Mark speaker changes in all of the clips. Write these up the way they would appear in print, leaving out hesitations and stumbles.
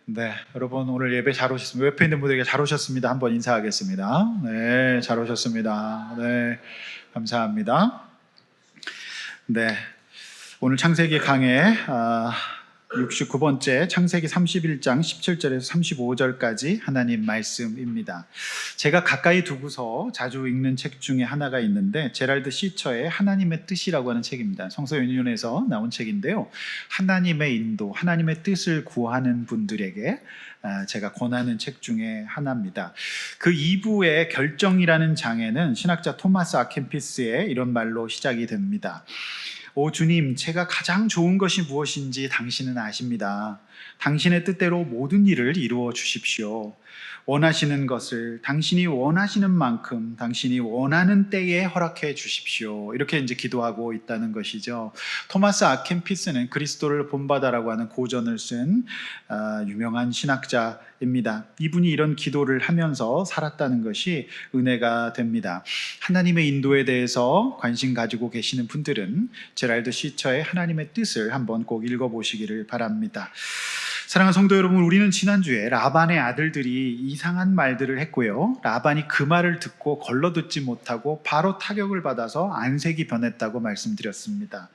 Speaker 1: 네, 여러분 오늘 예배 잘 오셨습니다. 옆에 있는 분들에게 잘 오셨습니다. 한번 인사하겠습니다. 네, 잘 오셨습니다. 네, 감사합니다. 네, 오늘 창세기 강의 69번째 창세기 31장 17절에서 35절까지 하나님 말씀입니다. 제가 가까이 두고서 자주 읽는 책 중에 하나가 있는데 제랄드 시처의 하나님의 뜻이라고 하는 책입니다. 성서윤희원에서 나온 책인데요. 하나님의 인도, 하나님의 뜻을 구하는 분들에게 제가 권하는 책 중에 하나입니다. 그 2부의 결정이라는 장에는 신학자 토마스 아켄피스의 이런 말로 시작이 됩니다. 오 주님, 제가 가장 좋은 것이 무엇인지 당신은 아십니다. 당신의 뜻대로 모든 일을 이루어 주십시오. 원하시는 것을 당신이 원하시는 만큼 당신이 원하는 때에 허락해 주십시오. 이렇게 이제 기도하고 있다는 것이죠. 토마스 아켄피스는 그리스도를 본받아라고 하는 고전을 쓴 유명한 신학자입니다. 이분이 이런 기도를 하면서 살았다는 것이 은혜가 됩니다. 하나님의 인도에 대해서 관심 가지고 계시는 분들은 제랄드 시처의 하나님의 뜻을 한번 꼭 읽어보시기를 바랍니다. 사랑하는 성도 여러분, 우리는 지난주에 라반의 아들들이 이상한 말들을 했고요. 라반이 그 말을 듣고 걸러듣지 못하고 바로 타격을 받아서 안색이 변했다고 말씀드렸습니다.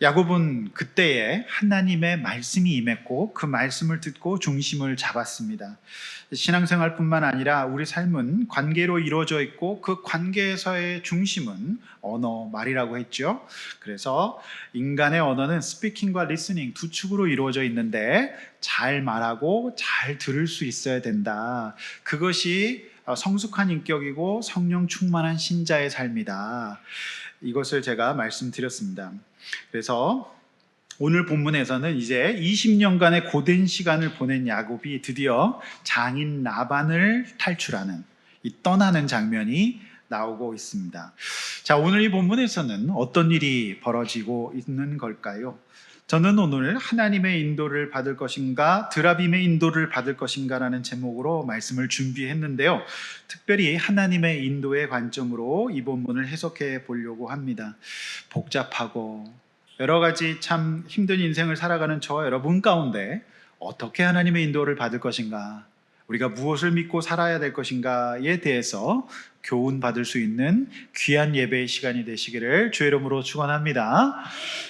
Speaker 1: 야곱은 그때에 하나님의 말씀이 임했고 그 말씀을 듣고 중심을 잡았습니다. 신앙생활뿐만 아니라 우리 삶은 관계로 이루어져 있고 그 관계에서의 중심은 언어, 말이라고 했죠. 그래서 인간의 언어는 스피킹과 리스닝 두 축으로 이루어져 있는데 잘 말하고 잘 들을 수 있어야 된다. 그것이 성숙한 인격이고 성령 충만한 신자의 삶이다. 이것을 제가 말씀드렸습니다. 그래서 오늘 본문에서는 이제 20년간의 고된 시간을 보낸 야곱이 드디어 장인 라반을 탈출하는, 떠나는 장면이 나오고 있습니다. 자, 오늘 이 본문에서는 어떤 일이 벌어지고 있는 걸까요? 저는 오늘 하나님의 인도를 받을 것인가, 드라빔의 인도를 받을 것인가라는 제목으로 말씀을 준비했는데요. 특별히 하나님의 인도의 관점으로 이 본문을 해석해 보려고 합니다. 복잡하고 여러 가지 참 힘든 인생을 살아가는 저와 여러분 가운데 어떻게 하나님의 인도를 받을 것인가, 우리가 무엇을 믿고 살아야 될 것인가에 대해서 교훈 받을 수 있는 귀한 예배의 시간이 되시기를 주의 이름으로 축원합니다.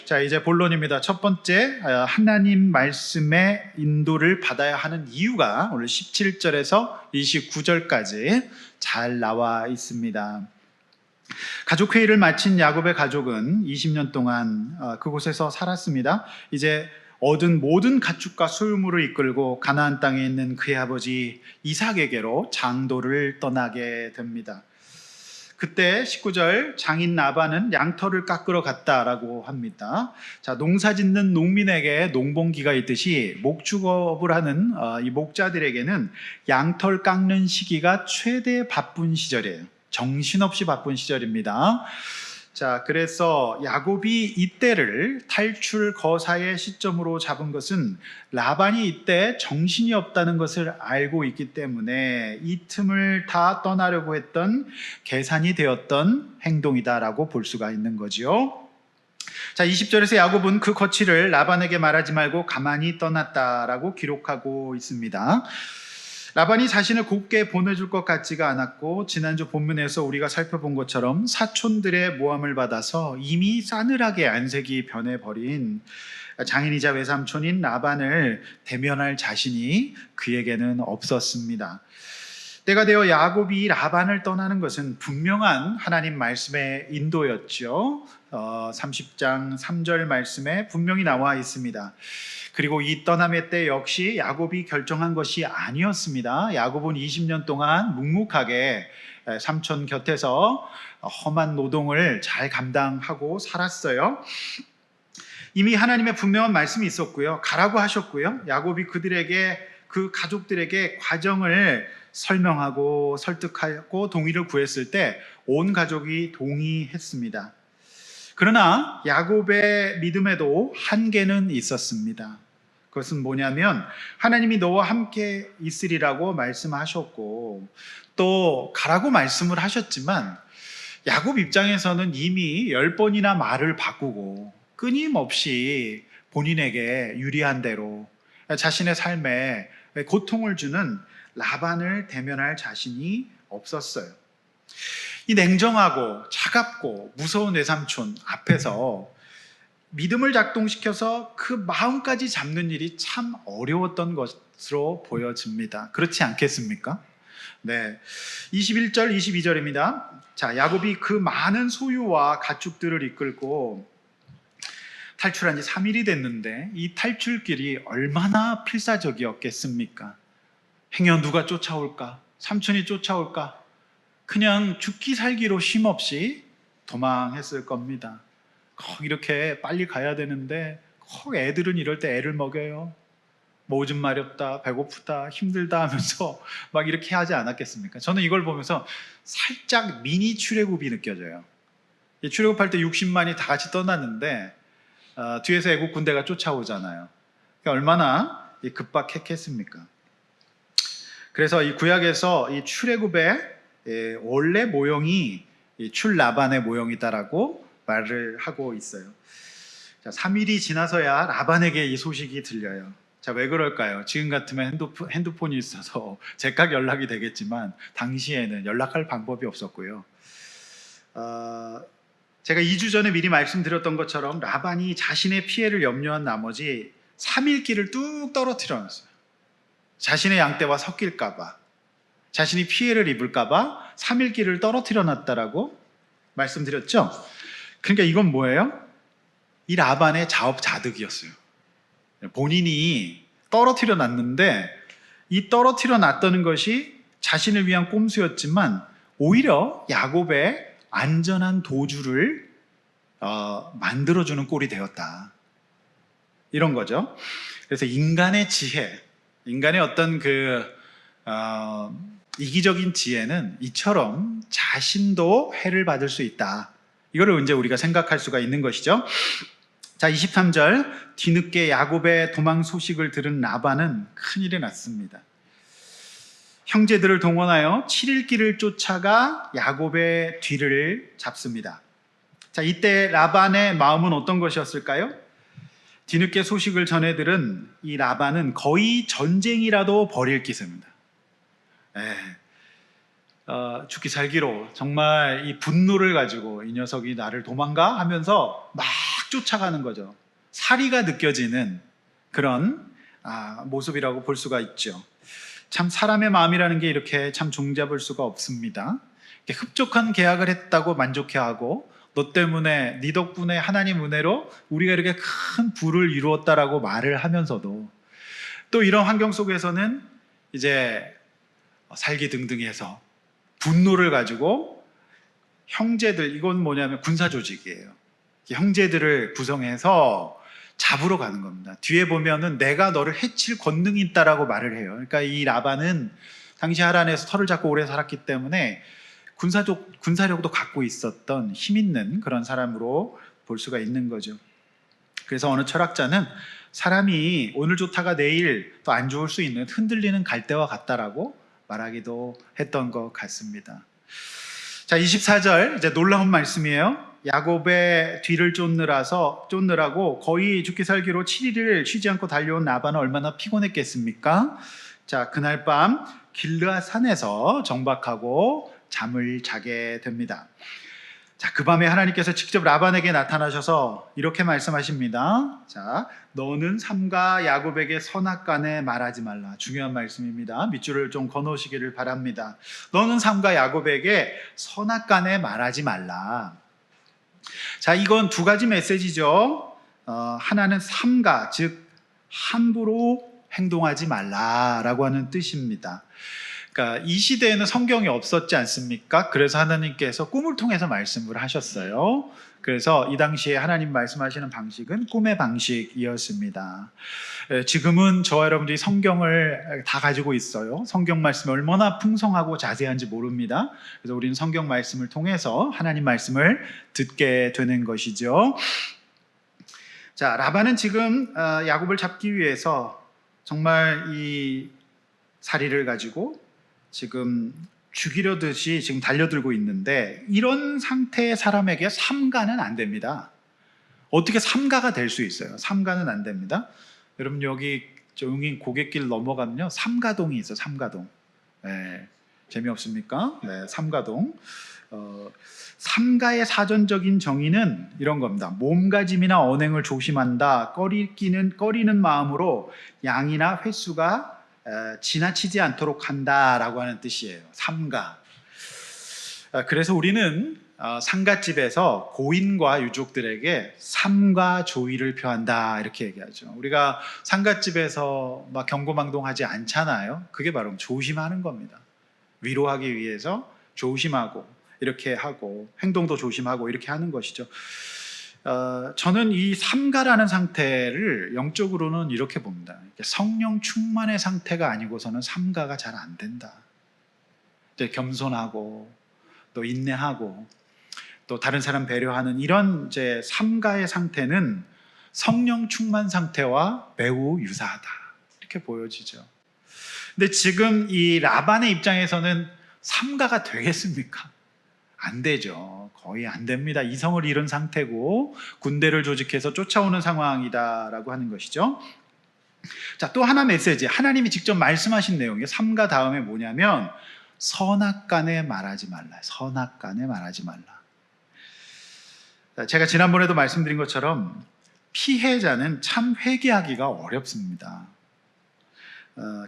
Speaker 1: 자, 이제 본론입니다. 첫 번째, 하나님 말씀의 인도를 받아야 하는 이유가 오늘 17절에서 29절까지 잘 나와 있습니다. 가족회의를 마친 야곱의 가족은 20년 동안 그곳에서 살았습니다. 이제 얻은 모든 가축과 소유물을 이끌고 가나안 땅에 있는 그의 아버지 이삭에게로 장도를 떠나게 됩니다. 그때 19절, 장인 라반은 양털을 깎으러 갔다라고 합니다. 자, 농사 짓는 농민에게 농번기가 있듯이 목축업을 하는 이 목자들에게는 양털 깎는 시기가 최대 바쁜 시절이에요. 정신없이 바쁜 시절입니다. 자, 그래서 야곱이 이때를 탈출 거사의 시점으로 잡은 것은 라반이 이때 정신이 없다는 것을 알고 있기 때문에 이 틈을 다 떠나려고 했던, 계산이 되었던 행동이다라고 볼 수가 있는 거죠. 자, 20절에서 야곱은 그 거취를 라반에게 말하지 말고 가만히 떠났다라고 기록하고 있습니다. 라반이 자신을 곱게 보내줄 것 같지가 않았고, 지난주 본문에서 우리가 살펴본 것처럼 사촌들의 모함을 받아서 이미 싸늘하게 안색이 변해버린 장인이자 외삼촌인 라반을 대면할 자신이 그에게는 없었습니다. 때가 되어 야곱이 라반을 떠나는 것은 분명한 하나님 말씀의 인도였죠. 30장 3절 말씀에 분명히 나와 있습니다. 그리고 이 떠남의 때 역시 야곱이 결정한 것이 아니었습니다. 야곱은 20년 동안 묵묵하게 삼촌 곁에서 험한 노동을 잘 감당하고 살았어요. 이미 하나님의 분명한 말씀이 있었고요. 가라고 하셨고요. 야곱이 그들에게, 그 가족들에게 과정을 설명하고 설득하고 동의를 구했을 때 온 가족이 동의했습니다. 그러나 야곱의 믿음에도 한계는 있었습니다. 그것은 뭐냐면 하나님이 너와 함께 있으리라고 말씀하셨고 또 가라고 말씀을 하셨지만 야곱 입장에서는 이미 10번이나 말을 바꾸고 끊임없이 본인에게 유리한 대로 자신의 삶에 고통을 주는 라반을 대면할 자신이 없었어요. 이 냉정하고 차갑고 무서운 외삼촌 앞에서 믿음을 작동시켜서 그 마음까지 잡는 일이 참 어려웠던 것으로 보여집니다. 그렇지 않겠습니까? 네. 21절, 22절입니다. 자, 야곱이 그 많은 소유와 가축들을 이끌고 탈출한 지 3일이 됐는데 이 탈출길이 얼마나 필사적이었겠습니까? 행여 누가 쫓아올까? 삼촌이 쫓아올까? 그냥 죽기 살기로 쉼없이 도망했을 겁니다. 이렇게 빨리 가야 되는데 애들은 이럴 때 애를 먹여요. 뭐 오줌 마렵다, 배고프다, 힘들다 하면서 막 이렇게 하지 않았겠습니까? 저는 이걸 보면서 살짝 미니 출애굽이 느껴져요. 출애굽할 때 60만이 다 같이 떠났는데 뒤에서 애국 군대가 쫓아오잖아요. 그러니까 얼마나 급박했겠습니까? 그래서 이 구약에서 이 출애굽의 원래 모형이 출라반의 모형이다라고 말을 하고 있어요. 자, 3일이 지나서야 라반에게 이 소식이 들려요. 자, 왜 그럴까요? 지금 같으면 핸드폰이 있어서 제각 연락이 되겠지만 당시에는 연락할 방법이 없었고요. 제가 2주 전에 미리 말씀드렸던 것처럼 라반이 자신의 피해를 염려한 나머지 3일 길을 뚝 떨어뜨려 놨어요. 자신의 양떼와 섞일까봐, 자신이 피해를 입을까봐 3일 길을 떨어뜨려 놨다라고 말씀드렸죠. 그러니까 이건 뭐예요? 이 라반의 자업자득이었어요. 본인이 떨어뜨려 놨는데 이 떨어뜨려 놨다는 것이 자신을 위한 꼼수였지만 오히려 야곱의 안전한 도주를 만들어주는 꼴이 되었다. 이런 거죠. 그래서 인간의 지혜, 인간의 어떤 이기적인 지혜는 이처럼 자신도 해를 받을 수 있다. 이거를 이제 우리가 생각할 수가 있는 것이죠. 자, 23절, 뒤늦게 야곱의 도망 소식을 들은 라반은 큰일이 났습니다. 형제들을 동원하여 7일 길을 쫓아가 야곱의 뒤를 잡습니다. 자, 이때 라반의 마음은 어떤 것이었을까요? 뒤늦게 소식을 전해들은 이 라반은 거의 전쟁이라도 벌일 기세입니다. 죽기 살기로 정말 이 분노를 가지고 이 녀석이 나를 도망가 하면서 막 쫓아가는 거죠. 사리가 느껴지는 그런 모습이라고 볼 수가 있죠. 참 사람의 마음이라는 게 이렇게 참 종잡을 수가 없습니다. 흡족한 계약을 했다고 만족해하고 너 때문에 네 덕분에 하나님 은혜로 우리가 이렇게 큰 부를 이루었다라고 말을 하면서도 또 이런 환경 속에서는 이제 살기등등해서 분노를 가지고 형제들, 이건 뭐냐면 군사 조직이에요. 형제들을 구성해서 잡으러 가는 겁니다. 뒤에 보면은 내가 너를 해칠 권능이 있다라고 말을 해요. 그러니까 이 라반은 당시 하란에서 터를 잡고 오래 살았기 때문에 군사력도 갖고 있었던 힘 있는 그런 사람으로 볼 수가 있는 거죠. 그래서 어느 철학자는 사람이 오늘 좋다가 내일 또 안 좋을 수 있는 흔들리는 갈대와 같다라고 말하기도 했던 것 같습니다. 자, 24절 이제 놀라운 말씀이에요. 야곱의 뒤를 쫓느라고 거의 죽기 살기로 7일을 쉬지 않고 달려온 라반은 얼마나 피곤했겠습니까? 자, 그날 밤 길르앗 산에서 정박하고 잠을 자게 됩니다. 자, 그 밤에 하나님께서 직접 라반에게 나타나셔서 이렇게 말씀하십니다. 자, 너는 삼가 야곱에게 선악간에 말하지 말라. 중요한 말씀입니다. 밑줄을 좀 거놓으시기를 바랍니다. 너는 삼가 야곱에게 선악간에 말하지 말라. 자, 이건 두 가지 메시지죠. 하나는 삼가, 즉 함부로 행동하지 말라라고 하는 뜻입니다. 그러니까 이 시대에는 성경이 없었지 않습니까? 그래서 하나님께서 꿈을 통해서 말씀을 하셨어요. 그래서 이 당시에 하나님 말씀하시는 방식은 꿈의 방식이었습니다. 지금은 저와 여러분들이 성경을 다 가지고 있어요. 성경 말씀이 얼마나 풍성하고 자세한지 모릅니다. 그래서 우리는 성경 말씀을 통해서 하나님 말씀을 듣게 되는 것이죠. 자, 라반은 지금 야곱을 잡기 위해서 정말 이 사리를 가지고 지금 죽이려듯이 지금 달려들고 있는데 이런 상태의 사람에게 삼가는 안 됩니다. 어떻게 삼가가 될 수 있어요? 삼가는 안 됩니다. 여러분 여기 조용히 고갯길 넘어가면요, 삼가동이 있어요. 삼가동. 네, 재미없습니까? 네, 삼가동. 삼가의 사전적인 정의는 이런 겁니다. 몸가짐이나 언행을 조심한다. 꺼리는 마음으로 양이나 횟수가 지나치지 않도록 한다라고 하는 뜻이에요. 삼가. 그래서 우리는 상갓집에서 고인과 유족들에게 삼가 조의를 표한다 이렇게 얘기하죠. 우리가 상갓집에서 막 경고망동하지 않잖아요. 그게 바로 조심하는 겁니다. 위로하기 위해서 조심하고 이렇게 하고 행동도 조심하고 이렇게 하는 것이죠. 저는 이 삼가라는 상태를 영적으로는 이렇게 봅니다. 성령 충만의 상태가 아니고서는 삼가가 잘 안 된다. 이제 겸손하고 또 인내하고 또 다른 사람 배려하는 이런 이제 삼가의 상태는 성령 충만 상태와 매우 유사하다 이렇게 보여지죠. 근데 지금 이 라반의 입장에서는 삼가가 되겠습니까? 안 되죠. 거의 안 됩니다. 이성을 잃은 상태고 군대를 조직해서 쫓아오는 상황이다라고 하는 것이죠. 자, 또 하나 메시지. 하나님이 직접 말씀하신 내용이 삼가 다음에 뭐냐면 선악간에 말하지 말라. 선악간에 말하지 말라. 제가 지난번에도 말씀드린 것처럼 피해자는 참 회개하기가 어렵습니다.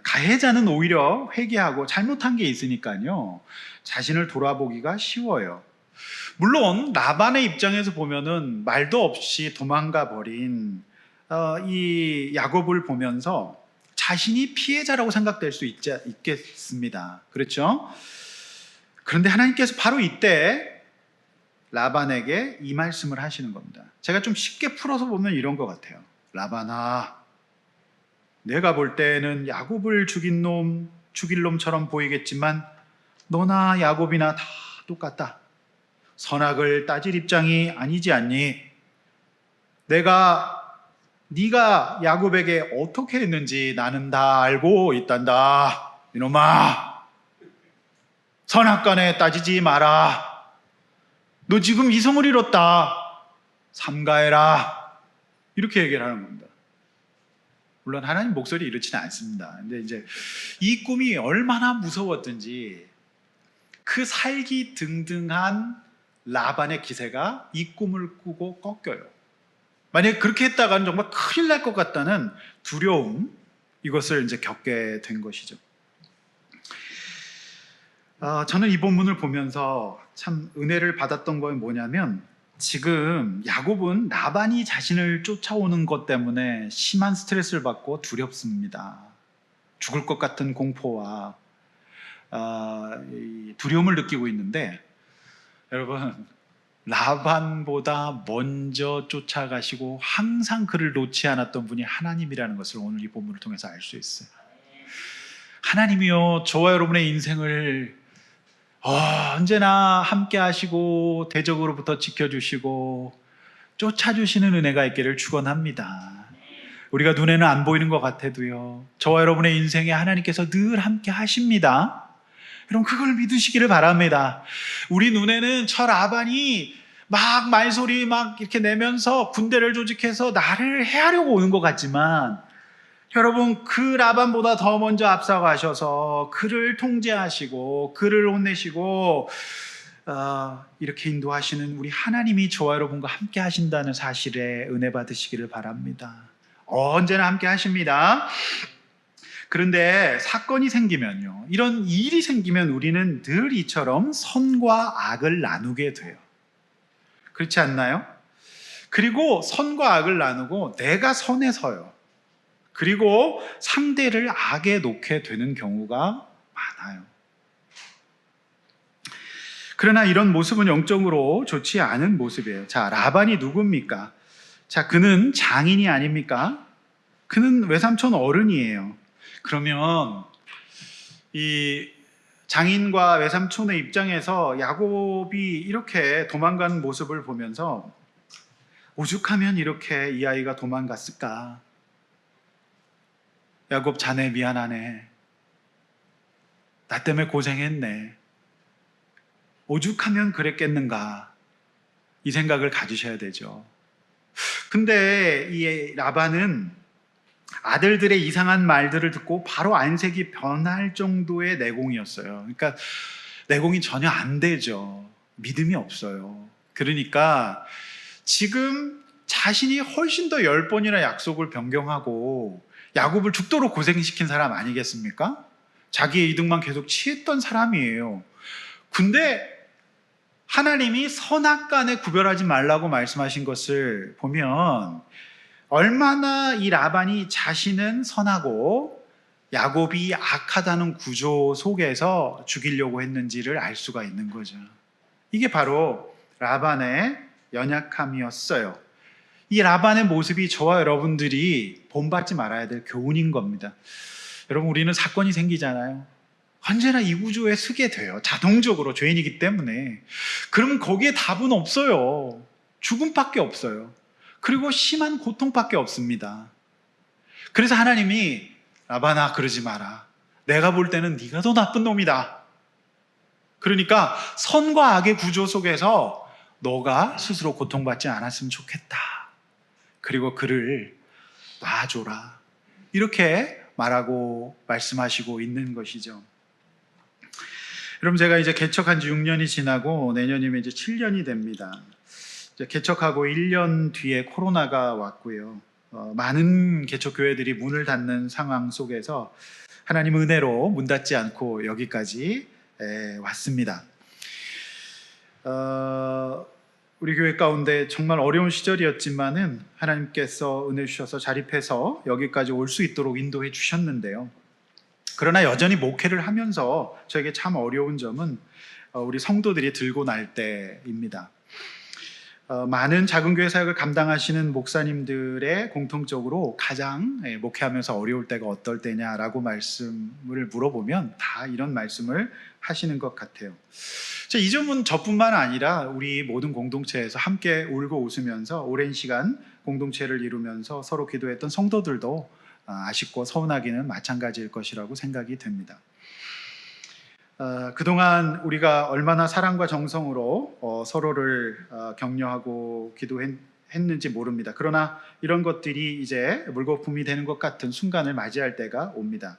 Speaker 1: 가해자는 오히려 회개하고 잘못한 게 있으니까요, 자신을 돌아보기가 쉬워요. 물론 라반의 입장에서 보면은 말도 없이 도망가 버린 이 야곱을 보면서 자신이 피해자라고 생각될 수 있겠습니다. 그렇죠? 그런데 하나님께서 바로 이때 라반에게 이 말씀을 하시는 겁니다. 제가 좀 쉽게 풀어서 보면 이런 것 같아요. 라반아, 내가 볼 때는 야곱을 죽일 놈처럼 보이겠지만 너나 야곱이나 다 똑같다. 선악을 따질 입장이 아니지 않니? 네가 야곱에게 어떻게 했는지 나는 다 알고 있단다. 이놈아, 선악간에 따지지 마라. 너 지금 이성을 잃었다. 삼가해라. 이렇게 얘기를 하는 겁니다. 물론 하나님 목소리 이렇지는 않습니다. 근데 이제 이 꿈이 얼마나 무서웠든지 그 살기 등등한 라반의 기세가 이 꿈을 꾸고 꺾여요. 만약에 그렇게 했다가는 정말 큰일 날 것 같다는 두려움, 이것을 이제 겪게 된 것이죠. 저는 이 본문을 보면서 참 은혜를 받았던 건 뭐냐면, 지금 야곱은 라반이 자신을 쫓아오는 것 때문에 심한 스트레스를 받고 두렵습니다. 죽을 것 같은 공포와 두려움을 느끼고 있는데, 여러분, 라반보다 먼저 쫓아가시고 항상 그를 놓지 않았던 분이 하나님이라는 것을 오늘 이 본문을 통해서 알 수 있어요. 하나님이요, 저와 여러분의 인생을 언제나 함께 하시고 대적으로부터 지켜주시고 쫓아주시는 은혜가 있기를 축원합니다. 우리가 눈에는 안 보이는 것 같아도요, 저와 여러분의 인생에 하나님께서 늘 함께 하십니다. 여러분, 그걸 믿으시기를 바랍니다. 우리 눈에는 저 라반이 막 말소리 막 이렇게 내면서 군대를 조직해서 나를 해하려고 오는 것 같지만, 여러분, 그 라반보다 더 먼저 앞서가셔서 그를 통제하시고 그를 혼내시고 이렇게 인도하시는 우리 하나님이 저와 여러분과 함께 하신다는 사실에 은혜 받으시기를 바랍니다. 언제나 함께 하십니다. 그런데 사건이 생기면요, 이런 일이 생기면 우리는 늘 이처럼 선과 악을 나누게 돼요. 그렇지 않나요? 그리고 선과 악을 나누고 내가 선에 서요. 그리고 상대를 악에 놓게 되는 경우가 많아요. 그러나 이런 모습은 영적으로 좋지 않은 모습이에요. 자, 라반이 누굽니까? 자, 그는 장인이 아닙니까? 그는 외삼촌 어른이에요. 그러면 이 장인과 외삼촌의 입장에서 야곱이 이렇게 도망가는 모습을 보면서 오죽하면 이렇게 이 아이가 도망갔을까? 야곱, 자네 미안하네. 나 때문에 고생했네. 오죽하면 그랬겠는가? 이 생각을 가지셔야 되죠. 근데 이 라반은 아들들의 이상한 말들을 듣고 바로 안색이 변할 정도의 내공이었어요. 그러니까 내공이 전혀 안 되죠. 믿음이 없어요. 그러니까 지금 자신이 훨씬 더 10번이나 약속을 변경하고 야곱을 죽도록 고생시킨 사람 아니겠습니까? 자기의 이득만 계속 취했던 사람이에요. 근데 하나님이 선악간에 구별하지 말라고 말씀하신 것을 보면 얼마나 이 라반이 자신은 선하고 야곱이 악하다는 구조 속에서 죽이려고 했는지를 알 수가 있는 거죠. 이게 바로 라반의 연약함이었어요. 이 라반의 모습이 저와 여러분들이 본받지 말아야 될 교훈인 겁니다. 여러분, 우리는 사건이 생기잖아요. 언제나 이 구조에 서게 돼요. 자동적으로 죄인이기 때문에. 그러면 거기에 답은 없어요. 죽음밖에 없어요. 그리고 심한 고통밖에 없습니다. 그래서 하나님이 라반아, 그러지 마라. 내가 볼 때는 네가 더 나쁜 놈이다. 그러니까 선과 악의 구조 속에서 너가 스스로 고통받지 않았으면 좋겠다. 그리고 그를 놔줘라. 이렇게 말하고 말씀하시고 있는 것이죠. 여러분, 제가 이제 개척한 지 6년이 지나고 내년이면 이제 7년이 됩니다. 이제 개척하고 1년 뒤에 코로나가 왔고요. 많은 개척교회들이 문을 닫는 상황 속에서 하나님 은혜로 문 닫지 않고 여기까지 왔습니다. 우리 교회 가운데 정말 어려운 시절이었지만은 하나님께서 은혜 주셔서 자립해서 여기까지 올 수 있도록 인도해 주셨는데요. 그러나 여전히 목회를 하면서 저에게 참 어려운 점은 우리 성도들이 들고 날 때입니다. 많은 작은 교회 사역을 감당하시는 목사님들의 공통적으로 가장 목회하면서 어려울 때가 어떨 때냐라고 말씀을 물어보면 다 이런 말씀을 하시는 것 같아요. 이 점은 저뿐만 아니라 우리 모든 공동체에서 함께 울고 웃으면서 오랜 시간 공동체를 이루면서 서로 기도했던 성도들도 아쉽고 서운하기는 마찬가지일 것이라고 생각이 됩니다. 그동안 우리가 얼마나 사랑과 정성으로 서로를 격려하고 기도했는지 모릅니다. 그러나 이런 것들이 이제 물거품이 되는 것 같은 순간을 맞이할 때가 옵니다.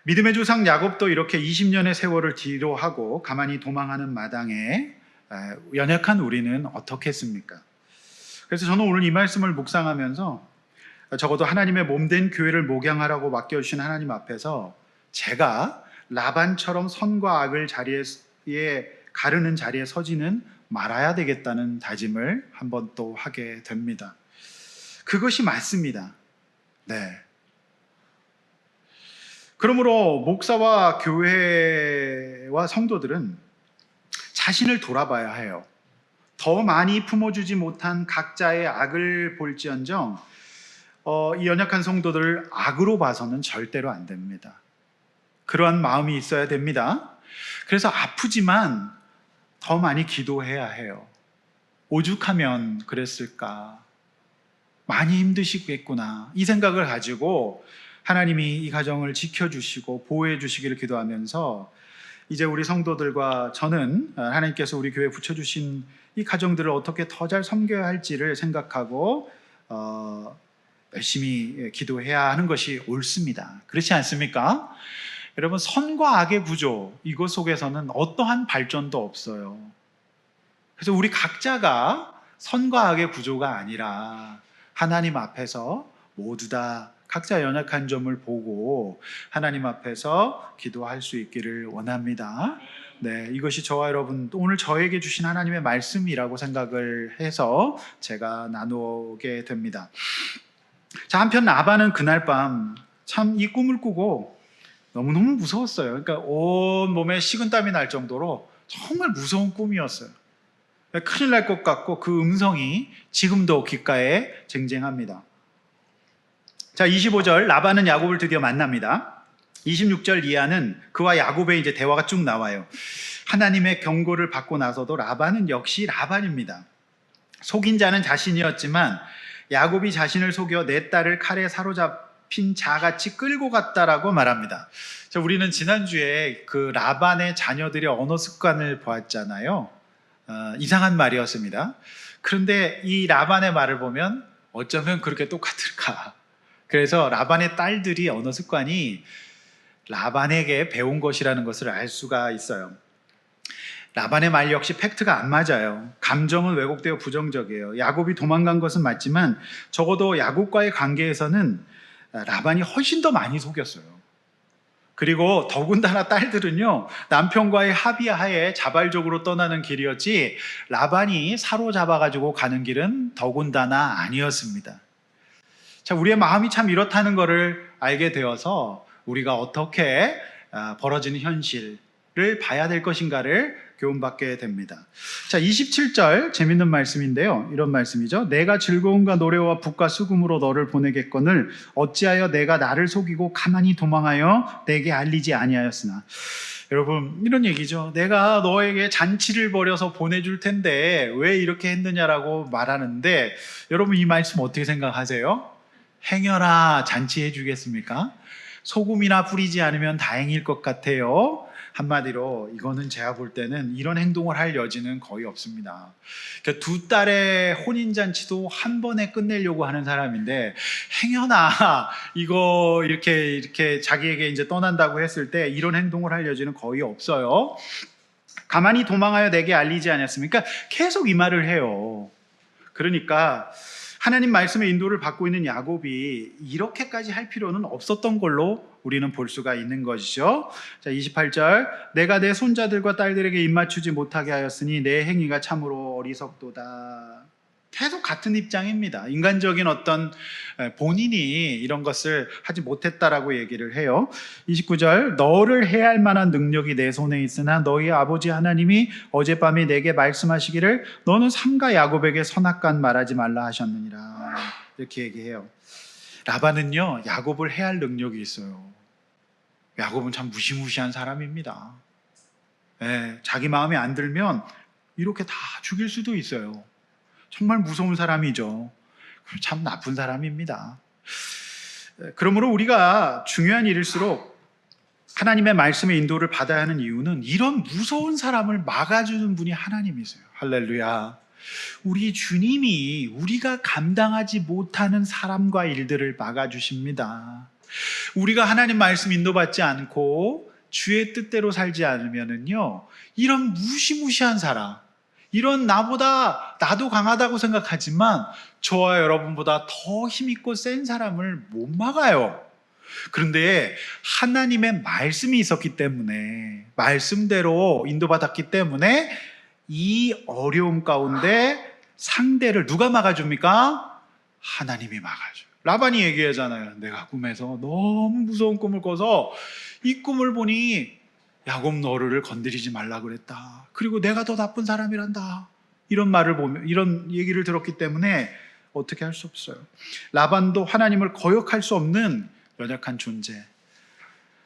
Speaker 1: 믿음의 조상 야곱도 이렇게 20년의 세월을 뒤로 하고 가만히 도망하는 마당에 연약한 우리는 어떻게 했습니까? 그래서 저는 오늘 이 말씀을 묵상하면서 적어도 하나님의 몸된 교회를 목양하라고 맡겨주신 하나님 앞에서 제가 라반처럼 선과 악을 가르는 자리에 서지는 말아야 되겠다는 다짐을 한번 또 하게 됩니다. 그것이 맞습니다. 네. 그러므로 목사와 교회와 성도들은 자신을 돌아봐야 해요. 더 많이 품어주지 못한 각자의 악을 볼지언정 이 연약한 성도들을 악으로 봐서는 절대로 안 됩니다. 그러한 마음이 있어야 됩니다. 그래서 아프지만 더 많이 기도해야 해요. 오죽하면 그랬을까? 많이 힘드시겠구나. 이 생각을 가지고 하나님이 이 가정을 지켜주시고 보호해 주시기를 기도하면서 이제 우리 성도들과 저는 하나님께서 우리 교회에 붙여주신 이 가정들을 어떻게 더 잘 섬겨야 할지를 생각하고 열심히 기도해야 하는 것이 옳습니다. 그렇지 않습니까? 여러분, 선과 악의 구조, 이것 속에서는 어떠한 발전도 없어요. 그래서 우리 각자가 선과 악의 구조가 아니라 하나님 앞에서 모두 다 각자 연약한 점을 보고 하나님 앞에서 기도할 수 있기를 원합니다. 네, 이것이 저와 여러분 오늘 저에게 주신 하나님의 말씀이라고 생각을 해서 제가 나누게 됩니다. 자, 한편 라반은 그날 밤 참 이 꿈을 꾸고 너무너무 무서웠어요. 그러니까 온 몸에 식은땀이 날 정도로 정말 무서운 꿈이었어요. 큰일 날 것 같고 그 음성이 지금도 귓가에 쟁쟁합니다. 자, 25절 라반은 야곱을 드디어 만납니다. 26절 이하는 그와 야곱의 이제 대화가 쭉 나와요. 하나님의 경고를 받고 나서도 라반은 역시 라반입니다. 속인 자는 자신이었지만 야곱이 자신을 속여 내 딸을 칼에 사로잡힌 자같이 끌고 갔다라고 말합니다. 자, 우리는 지난주에 그 라반의 자녀들의 언어 습관을 보았잖아요. 이상한 말이었습니다. 그런데 이 라반의 말을 보면 어쩌면 그렇게 똑같을까? 그래서 라반의 딸들이 언어 습관이 라반에게 배운 것이라는 것을 알 수가 있어요. 라반의 말 역시 팩트가 안 맞아요. 감정은 왜곡되어 부정적이에요. 야곱이 도망간 것은 맞지만 적어도 야곱과의 관계에서는 라반이 훨씬 더 많이 속였어요. 그리고 더군다나 딸들은요, 남편과의 합의하에 자발적으로 떠나는 길이었지 라반이 사로잡아가지고 가는 길은 더군다나 아니었습니다. 자, 우리의 마음이 참 이렇다는 것을 알게 되어서 우리가 어떻게 벌어지는 현실을 봐야 될 것인가를 교훈받게 됩니다. 자, 27절 재밌는 말씀인데요. 이런 말씀이죠. 내가 즐거움과 노래와 북과 수금으로 너를 보내겠거늘 어찌하여 내가 나를 속이고 가만히 도망하여 내게 알리지 아니하였으나. 여러분, 이런 얘기죠. 내가 너에게 잔치를 벌여서 보내줄 텐데 왜 이렇게 했느냐라고 말하는데, 여러분 이 말씀 어떻게 생각하세요? 행여나 잔치해 주겠습니까? 소금이나 뿌리지 않으면 다행일 것 같아요. 한마디로 이거는 제가 볼 때는 이런 행동을 할 여지는 거의 없습니다. 그러니까 두 딸의 혼인잔치도 한 번에 끝내려고 하는 사람인데 행여나 이거 이렇게 자기에게 이제 떠난다고 했을 때 이런 행동을 할 여지는 거의 없어요. 가만히 도망하여 내게 알리지 않았습니까? 계속 이 말을 해요. 그러니까 하나님 말씀의 인도를 받고 있는 야곱이 이렇게까지 할 필요는 없었던 걸로 우리는 볼 수가 있는 것이죠. 자, 28절 내가 내 손자들과 딸들에게 입맞추지 못하게 하였으니 내 행위가 참으로 어리석도다. 계속 같은 입장입니다. 인간적인 어떤 본인이 이런 것을 하지 못했다라고 얘기를 해요. 29절 너를 해할 만한 능력이 내 손에 있으나 너희 아버지 하나님이 어젯밤에 내게 말씀하시기를 너는 삼가 야곱에게 선악간 말하지 말라 하셨느니라. 이렇게 얘기해요. 라반은요, 야곱을 해할 능력이 있어요. 야곱은 참 무시무시한 사람입니다. 자기 마음에 안 들면 이렇게 다 죽일 수도 있어요. 정말 무서운 사람이죠. 참 나쁜 사람입니다. 그러므로 우리가 중요한 일일수록 하나님의 말씀의 인도를 받아야 하는 이유는 이런 무서운 사람을 막아주는 분이 하나님이세요. 할렐루야. 우리 주님이 우리가 감당하지 못하는 사람과 일들을 막아주십니다. 우리가 하나님 말씀 인도받지 않고 주의 뜻대로 살지 않으면은요, 이런 무시무시한 사람, 이런 나도 강하다고 생각하지만 저와 여러분보다 더 힘있고 센 사람을 못 막아요. 그런데 하나님의 말씀이 있었기 때문에, 말씀대로 인도받았기 때문에 이 어려움 가운데 상대를 누가 막아줍니까? 하나님이 막아줘요. 라반이 얘기하잖아요. 내가 꿈에서 너무 무서운 꿈을 꿔서 이 꿈을 보니 야곱 너를 건드리지 말라 그랬다. 그리고 내가 더 나쁜 사람이란다. 이런 말을 보면, 이런 얘기를 들었기 때문에 어떻게 할 수 없어요. 라반도 하나님을 거역할 수 없는 연약한 존재.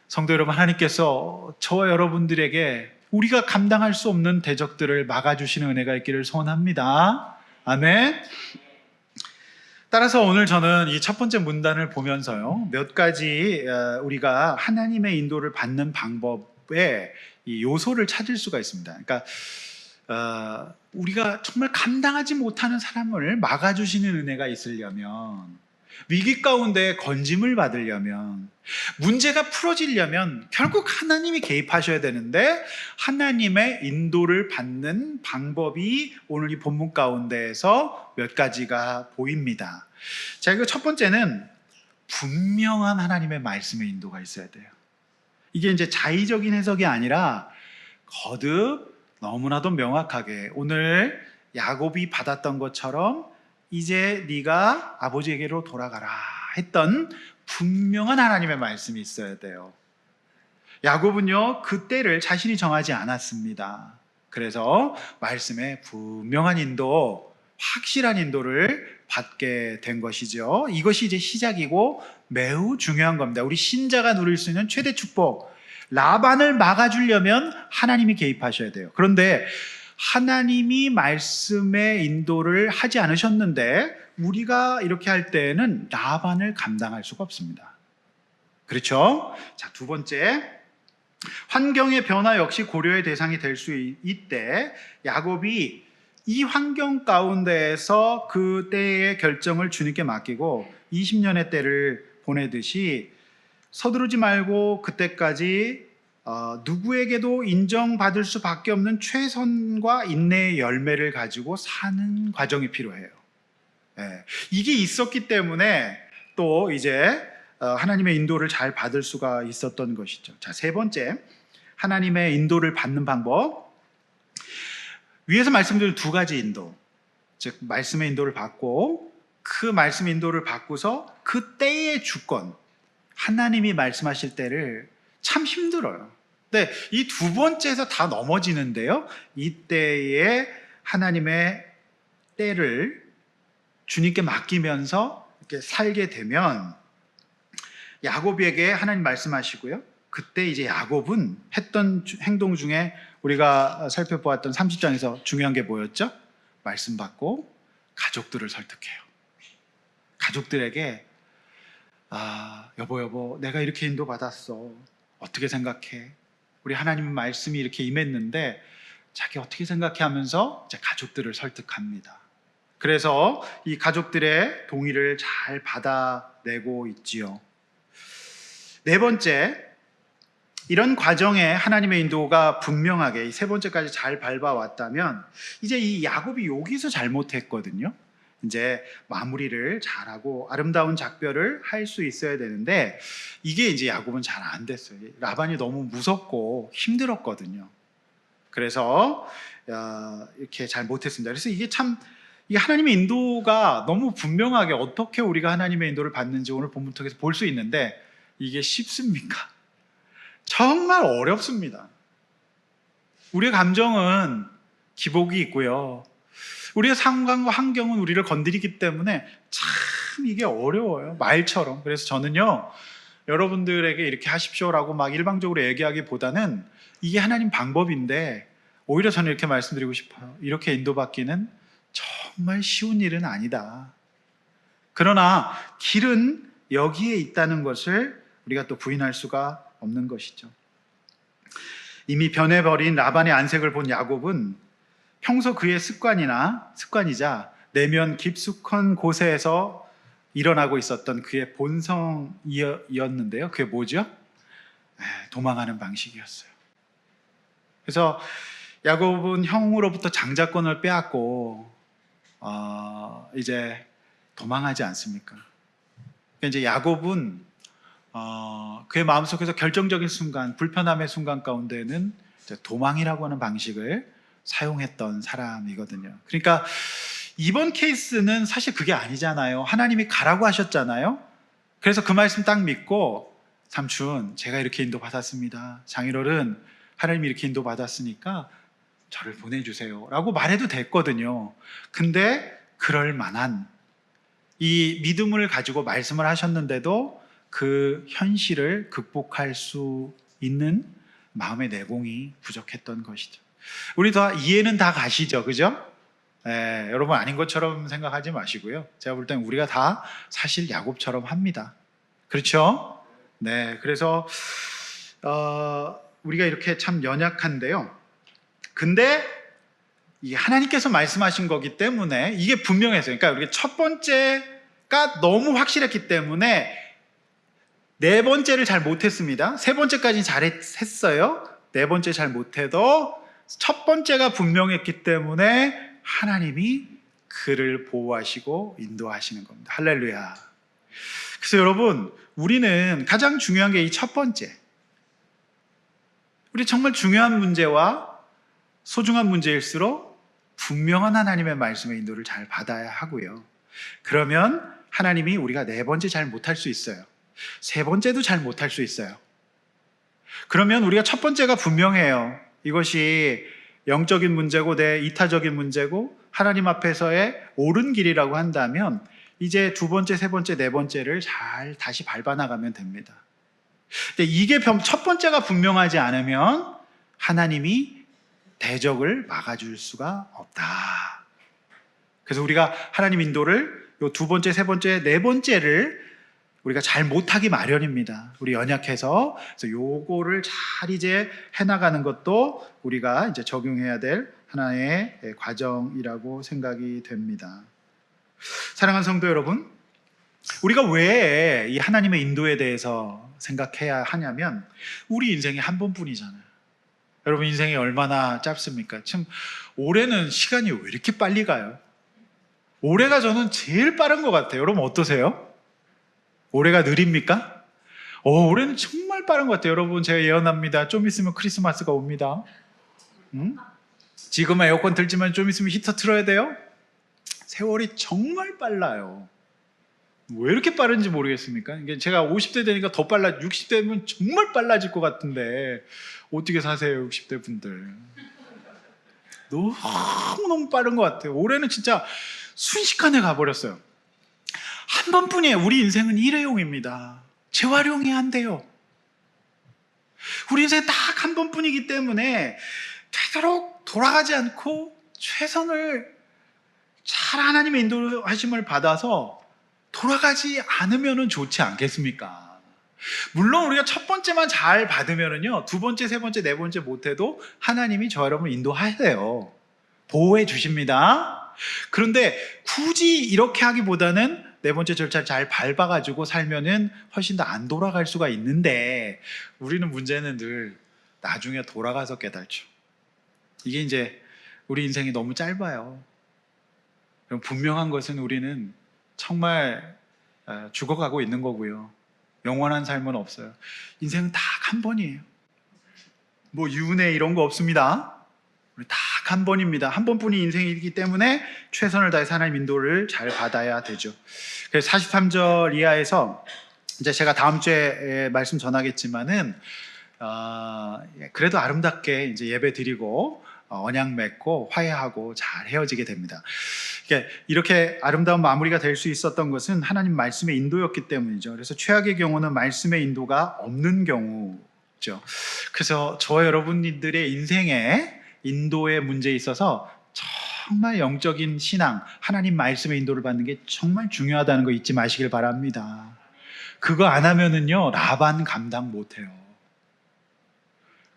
Speaker 1: 성도 여러분, 하나님께서 저와 여러분들에게 우리가 감당할 수 없는 대적들을 막아주시는 은혜가 있기를 소원합니다. 아멘. 따라서 오늘 저는 이 첫 번째 문단을 보면서요, 몇 가지 우리가 하나님의 인도를 받는 방법의 이 요소를 찾을 수가 있습니다. 그러니까 우리가 정말 감당하지 못하는 사람을 막아주시는 은혜가 있으려면, 위기 가운데 건짐을 받으려면, 문제가 풀어지려면 결국 하나님이 개입하셔야 되는데, 하나님의 인도를 받는 방법이 오늘 이 본문 가운데에서 몇 가지가 보입니다. 자, 이거 첫 번째는 분명한 하나님의 말씀의 인도가 있어야 돼요. 이게 이제 자의적인 해석이 아니라 거듭 너무나도 명확하게 오늘 야곱이 받았던 것처럼 이제 네가 아버지에게로 돌아가라 했던 분명한 하나님의 말씀이 있어야 돼요. 야곱은요, 그 때를 자신이 정하지 않았습니다. 그래서 말씀의 분명한 인도, 확실한 인도를 받게 된 것이죠. 이것이 이제 시작이고 매우 중요한 겁니다. 우리 신자가 누릴 수 있는 최대 축복. 라반을 막아주려면 하나님이 개입하셔야 돼요. 그런데 하나님이 말씀의 인도를 하지 않으셨는데 우리가 이렇게 할 때는 라반을 감당할 수가 없습니다. 그렇죠? 자, 두 번째, 환경의 변화 역시 고려의 대상이 될 수 있대 야곱이 이 환경 가운데에서 그 때의 결정을 주님께 맡기고 20년의 때를 보내듯이 서두르지 말고 그때까지 누구에게도 인정받을 수밖에 없는 최선과 인내의 열매를 가지고 사는 과정이 필요해요. 이게 있었기 때문에 또 이제 하나님의 인도를 잘 받을 수가 있었던 것이죠. 자, 세 번째, 하나님의 인도를 받는 방법. 위에서 말씀드린 두 가지 인도, 즉 말씀의 인도를 받고 그 말씀의 인도를 받고서 그 때의 주권, 하나님이 말씀하실 때를 참 힘들어요. 근데 이 두 번째에서 다 넘어지는데요, 이때에 하나님의 때를 주님께 맡기면서 이렇게 살게 되면 야곱에게 하나님 말씀하시고요, 그때 이제 야곱은 했던 행동 중에 우리가 살펴보았던 30장에서 중요한 게 뭐였죠? 말씀 받고 가족들을 설득해요. 가족들에게 여보 내가 이렇게 인도받았어, 어떻게 생각해? 우리 하나님의 말씀이 이렇게 임했는데 자기 어떻게 생각해? 하면서 이제 가족들을 설득합니다. 그래서 이 가족들의 동의를 잘 받아내고 있지요. 네 번째, 이런 과정에 하나님의 인도가 분명하게 이 세 번째까지 잘 밟아왔다면 이제 이 야곱이 여기서 잘못했거든요. 이제 마무리를 잘하고 아름다운 작별을 할 수 있어야 되는데 이게 이제 야곱은 잘 안 됐어요. 라반이 너무 무섭고 힘들었거든요. 그래서 이렇게 잘 못했습니다. 그래서 이게 참, 이 하나님의 인도가 너무 분명하게 어떻게 우리가 하나님의 인도를 받는지 오늘 본문 통해서 볼 수 있는데 이게 쉽습니까? 정말 어렵습니다. 우리의 감정은 기복이 있고요, 우리의 상황과 환경은 우리를 건드리기 때문에 참 이게 어려워요, 말처럼. 그래서 저는요, 여러분들에게 이렇게 하십시오라고 막 일방적으로 얘기하기보다는 이게 하나님 방법인데 오히려 저는 이렇게 말씀드리고 싶어요. 이렇게 인도받기는 정말 쉬운 일은 아니다. 그러나 길은 여기에 있다는 것을 우리가 또 부인할 수가 없는 것이죠. 이미 변해버린 라반의 안색을 본 야곱은 평소 그의 습관이자 내면 깊숙한 곳에서 일어나고 있었던 그의 본성이었는데요. 그게 뭐죠? 도망하는 방식이었어요. 그래서 야곱은 형으로부터 장자권을 빼앗고 이제 도망하지 않습니까? 그러니까 이제 야곱은 그의 마음속에서 결정적인 순간, 불편함의 순간 가운데는 이제 도망이라고 하는 방식을 사용했던 사람이거든요. 그러니까 이번 케이스는 사실 그게 아니잖아요. 하나님이 가라고 하셨잖아요. 그래서 그 말씀 딱 믿고, 삼촌 제가 이렇게 인도받았습니다, 장인어른 하나님이 이렇게 인도받았으니까 저를 보내주세요 라고 말해도 됐거든요. 근데 그럴 만한 이 믿음을 가지고 말씀을 하셨는데도 그 현실을 극복할 수 있는 마음의 내공이 부족했던 것이죠. 우리 다 이해는 다 가시죠, 그죠? 여러분 아닌 것처럼 생각하지 마시고요. 제가 볼 땐 우리가 다 사실 야곱처럼 합니다. 그렇죠? 네, 그래서 우리가 이렇게 참 연약한데요. 근데 이 하나님께서 말씀하신 거기 때문에 이게 분명했어요. 그러니까 우리가 첫 번째가 너무 확실했기 때문에 네 번째를 잘 못했습니다. 세 번째까지는 잘했어요. 네 번째 잘 못해도 첫 번째가 분명했기 때문에 하나님이 그를 보호하시고 인도하시는 겁니다. 할렐루야. 그래서 여러분, 우리는 가장 중요한 게 이 첫 번째, 우리 정말 중요한 문제와 소중한 문제일수록 분명한 하나님의 말씀의 인도를 잘 받아야 하고요. 그러면 하나님이 우리가 네 번째 잘 못할 수 있어요. 세 번째도 잘 못할 수 있어요. 그러면 우리가 첫 번째가 분명해요. 이것이 영적인 문제고 내 이타적인 문제고 하나님 앞에서의 옳은 길이라고 한다면 이제 두 번째, 세 번째, 네 번째를 잘 다시 밟아나가면 됩니다. 근데 이게 첫 번째가 분명하지 않으면 하나님이 대적을 막아줄 수가 없다. 그래서 우리가 하나님 인도를 요 두 번째, 세 번째, 네 번째를 우리가 잘 못하기 마련입니다. 우리 연약해서. 그래서 요거를 잘 이제 해나가는 것도 우리가 이제 적용해야 될 하나의 과정이라고 생각이 됩니다. 사랑하는 성도 여러분, 우리가 왜 이 하나님의 인도에 대해서 생각해야 하냐면 우리 인생이 한 번뿐이잖아요. 여러분 인생이 얼마나 짧습니까? 참 올해는 시간이 왜 이렇게 빨리 가요? 올해가 저는 제일 빠른 것 같아요. 여러분 어떠세요? 올해가 느립니까? 올해는 정말 빠른 것 같아요. 여러분 제가 예언합니다. 좀 있으면 크리스마스가 옵니다. 응? 지금 에어컨 틀지만 좀 있으면 히터 틀어야 돼요? 세월이 정말 빨라요. 왜 이렇게 빠른지 모르겠습니까? 이게 제가 50대 되니까 더 빨라, 60대면 정말 빨라질 것 같은데 어떻게 사세요, 60대 분들? 너무너무 빠른 것 같아요. 올해는 진짜 순식간에 가버렸어요. 한 번뿐이에요. 우리 인생은 일회용입니다. 재활용이 안 돼요. 우리 인생은 딱 한 번뿐이기 때문에 되도록 돌아가지 않고 최선을 잘 하나님의 인도하심을 받아서 돌아가지 않으면 좋지 않겠습니까? 물론 우리가 첫 번째만 잘 받으면요, 두 번째, 세 번째, 네 번째 못해도 하나님이 저 여러분을 인도하세요. 보호해 주십니다. 그런데 굳이 이렇게 하기보다는 네 번째 절차를 잘 밟아가지고 살면은 훨씬 더 안 돌아갈 수가 있는데 우리는 문제는 늘 나중에 돌아가서 깨달죠. 이게 이제 우리 인생이 너무 짧아요. 분명한 것은 우리는 정말 죽어가고 있는 거고요. 영원한 삶은 없어요. 인생은 딱 한 번이에요. 뭐 유네 이런 거 없습니다. 우리 딱 한 번입니다. 한 번뿐이 인생이기 때문에 최선을 다해서 하나님 인도를 잘 받아야 되죠. 그래서 43절 이하에서 이제 제가 다음 주에 말씀 전하겠지만은 그래도 아름답게 이제 예배 드리고 언약 맺고 화해하고 잘 헤어지게 됩니다. 이렇게 아름다운 마무리가 될 수 있었던 것은 하나님 말씀의 인도였기 때문이죠. 그래서 최악의 경우는 말씀의 인도가 없는 경우죠. 그래서 저와 여러분들의 인생에 인도의 문제에 있어서 정말 영적인 신앙, 하나님 말씀의 인도를 받는 게 정말 중요하다는 거 잊지 마시길 바랍니다. 그거 안 하면은요, 라반 감당 못 해요.